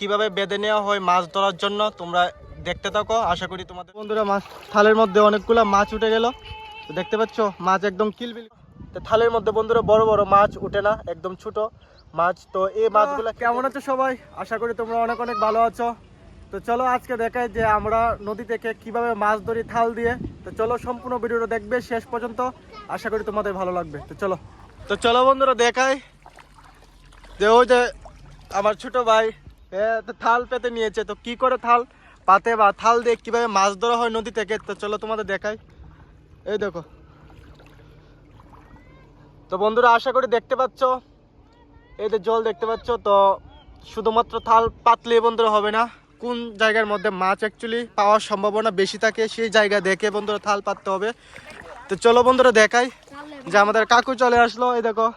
কিভাবে বেঁধে নেওয়া হয় মাছ ধরার জন্য তোমরা দেখতে থাকো। আশা করি তোমাদের বন্ধুরা মাছ থালের মধ্যে অনেকগুলো মাছ উঠে গেল। তো দেখতে পাচ্ছ মাছ একদম কিলবিল। তো থালের মধ্যে বন্ধুরা বড় বড় মাছ উঠে না, একদম ছোট মাছ। তো এই মাছগুলো কেমন আছো সবাই? আশা করি তোমরা অনেক অনেক ভালো আছো। তো চলো আজকে দেখাই যে আমরা নদী থেকে কিভাবে মাছ ধরি থাল দিয়ে। তো চলো সম্পূর্ণ ভিডিওটা দেখবে শেষ পর্যন্ত, আশা করি তোমাদের ভালো লাগবে। তো চলো বন্ধুরা দেখাই যে ওই যে আমার ছোট ভাই থাল পেতে নিয়েছে। তো কি করে থাল পাতে বা থাল দিয়ে কিভাবে মাছ ধরা হয় নদী থেকে, তো চলো তোমাদের দেখাই। এই দেখো। তো বন্ধুরা আশা করি দেখতে পাচ্ছ, এই যে জল দেখতে পাচ্ছ। তো শুধুমাত্র থাল পাতলে বন্ধুরা হবে না, কোন জায়গার মধ্যে মাছ অ্যাকচুয়ালি পাওয়ার সম্ভাবনা বেশি থাকে সেই জায়গা দেখে বন্ধুরা থাল পাততে হবে। তো চলো বন্ধুরা দেখাই যে আমাদের কাকু চলে আসলো। এই দেখো,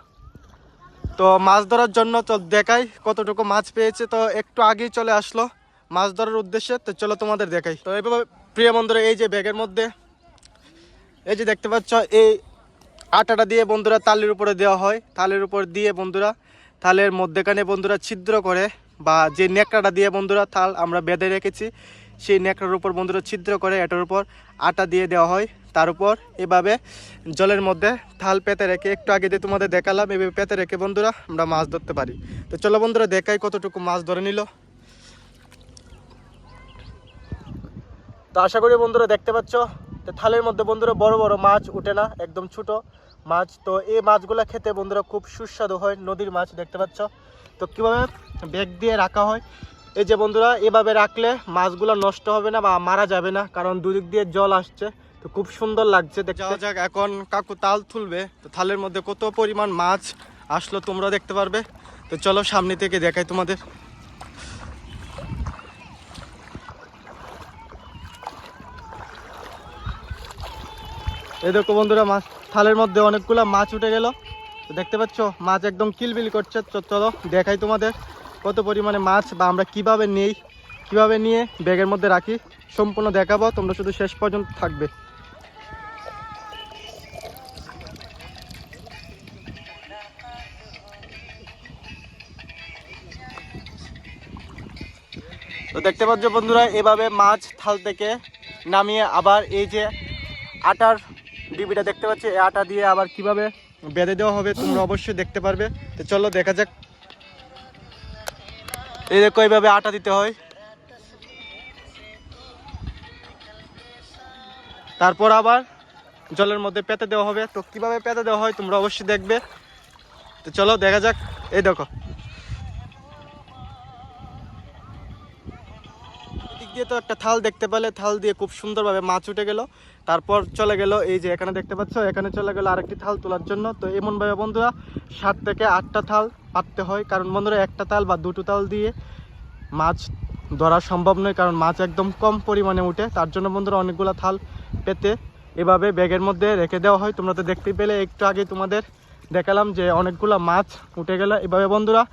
তো মাছ ধরার জন্য তো দেখাই কতটুকু মাছ পেয়েছে। তো একটু আগেই চলে আসলো মাছ ধরার উদ্দেশ্যে। তো চলো তোমাদের দেখাই। তো এইভাবে প্রিয় বন্ধুরা এই যে ব্যাগের মধ্যে এই যে দেখতে পাচ্ছ, এই আটাটা দিয়ে বন্ধুরা তালের উপরে দেওয়া হয়। তালের উপর দিয়ে বন্ধুরা থালের মধ্যেখানে বন্ধুরা ছিদ্র করে, বা যে নেকড়াটা দিয়ে বন্ধুরা থাল আমরা বেঁধে রেখেছি সেই নেকড়ার উপর বন্ধুরা ছিদ্র করে এটার উপর আটা দিয়ে দেওয়া হয়। তার উপর এভাবে জলের মধ্যে থাল পেতে রেখে, একটু আগে দিয়ে তোমাদের দেখালাম, এভাবে পেতে রেখে বন্ধুরা আমরা মাছ ধরতে পারি। তো চলো বন্ধুরা দেখাই কতটুকু মাছ ধরে নিল। তো আশা করি বন্ধুরা দেখতে পাচ্ছ, তো থালের মধ্যে বন্ধুরা বড় বড় মাছ উঠে না, একদম ছোট মাছ। তো এই মাছগুলো খেতে বন্ধুরা খুব সুস্বাদু হয়, নদীর মাছ দেখতে পাচ্ছ। তো কীভাবে ব্যাগ দিয়ে রাখা হয়, এই যে বন্ধুরা এভাবে রাখলে মাছগুলো নষ্ট হবে না বা মারা যাবে না, কারণ দুদিক দিয়ে জল আসছে। তো খুব সুন্দর লাগছে দেখতে। যাক এখন কাকু তাল তুলবে। তো থালের মধ্যে কত পরিমাণ মাছ আসলো তোমরা দেখতে পারবে। তো চলো সামনে থেকে দেখাই তোমাদের। এই দেখো বন্ধুরা মাছ থালের মধ্যে অনেকগুলো মাছ উঠে গেল। তো দেখতে পাচ্ছ মাছ একদম কিলবিল করছে। তো চলো দেখাই তোমাদের কত পরিমাণে মাছ, বা আমরা কিভাবে নেই, কিভাবে নিয়ে ব্যাগের মধ্যে রাখি, সম্পূর্ণ দেখাবো। তোমরা শুধু শেষ পর্যন্ত থাকবে। তো দেখতে পাচ্ছ বন্ধুরা এভাবে মাছ থাল থেকে নামিয়ে আবার এই যে আটার ডিবিটা দেখতে পাচ্ছি, এই আটা দিয়ে আবার কিভাবে বেঁধে দেওয়া হবে তোমরা অবশ্যই দেখতে পারবে। তো চলো দেখা যাক। এই দেখো এইভাবে আটা দিতে হয়, তারপর আবার জলের মধ্যে পেতে দেওয়া হবে। তো কিভাবে পেতে দেওয়া হয় তোমরা অবশ্যই দেখবে। তো চলো দেখা যাক। এই দেখো এদিক দিয়ে তো একটা থাল দেখতে পেলে, থাল দিয়ে খুব সুন্দরভাবে মাছ উঠে গেল। তারপর চলে গেল এই যে এখানে দেখতে পাচ্ছ, এখানে চলে গেল আরেকটি থাল তোলার জন্য। তো এমনভাবে বন্ধুরা 7 থেকে 8টা থাল পাততে হয়, কারণ বন্ধুরা একটা তাল বা দুটো তাল দিয়ে মাছ ধরা সম্ভব নয়, কারণ মাছ একদম কম পরিমাণে উঠে। তার জন্য বন্ধুরা অনেকগুলো থাল পেতে এভাবে ব্যাগের মধ্যে রেখে দেওয়া হয়। তোমরা তো দেখতে পেলে, একটু আগে তোমাদের দেখালাম যে অনেকগুলো মাছ উঠে গেল। এভাবে বন্ধুরা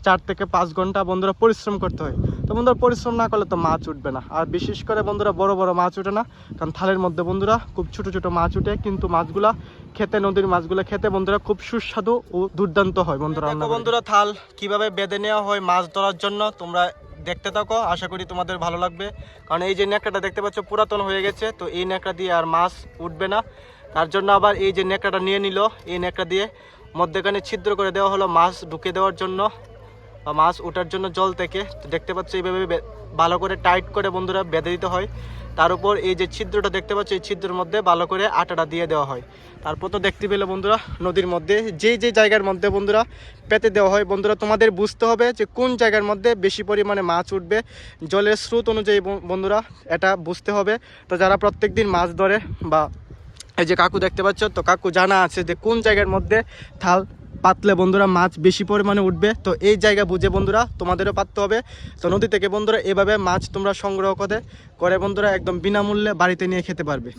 4 থেকে 5 ঘন্টা বন্ধুরা পরিশ্রম করতে হয়। তো বন্ধুরা পরিশ্রম না করলে তো মাছ উঠবে না। আর বিশেষ করে বন্ধুরা বড় বড় মাছ উঠে না, কারণ থালের মধ্যে বন্ধুরা খুব ছোট ছোট মাছ উঠে, কিন্তু মাছগুলা খেতে, নদীর মাছগুলো খেতে বন্ধুরা খুব সুস্বাদু ও দুর্দান্ত হয় বন্ধুরা। বন্ধুরা থাল কিভাবে বেঁধে নেওয়া হয় মাছ ধরার জন্য তোমরা দেখতে থাকো, আশা করি তোমাদের ভালো লাগবে। কারণ এই যে নেকড়াটা দেখতে পাচ্ছ পুরাতন হয়ে গেছে, তো এই নেকড়া দিয়ে আর মাছ উঠবে না। তার জন্য আবার এই যে নেকড়াটা নিয়ে নিল, এই নেকড়া দিয়ে মধ্যেখানে ছিদ্র করে দেওয়া হলো মাছ ঢুকে দেওয়ার জন্য বা মাছ ওঠার জন্য জল থেকে। তো দেখতে পাচ্ছ এইভাবে ভালো করে টাইট করে বন্ধুরা বেঁধে দিতে হয়। তার উপর এই যে ছিদ্রটা দেখতে পাচ্ছ, এই ছিদ্রের মধ্যে ভালো করে আটাটা দিয়ে দেওয়া হয়। তারপর তো দেখতে পেলে বন্ধুরা নদীর মধ্যে যে জায়গার মধ্যে বন্ধুরা পেতে দেওয়া হয়, বন্ধুরা তোমাদের বুঝতে হবে যে কোন জায়গার মধ্যে বেশি পরিমাণে মাছ উঠবে, জলের স্রোত অনুযায়ী বন্ধুরা এটা বুঝতে হবে। তো যারা প্রত্যেকদিন মাছ ধরে, বা এই যে কাকু দেখতে পাচ্ছ, তো কাকু জানা আছে যে কোন জায়গার মধ্যে থাল পাতলে বন্ধুরা মাছ বেশি পরিমাণে উঠবে। তো এই জায়গা বুঝে বন্ধুরা তোমাদেরও পাততে হবে। তো নদী থেকে বন্ধুরা এভাবে মাছ তোমরা সংগ্রহ করে বন্ধুরা একদম বিনামূল্যে বাড়িতে নিয়ে খেতে পারবে।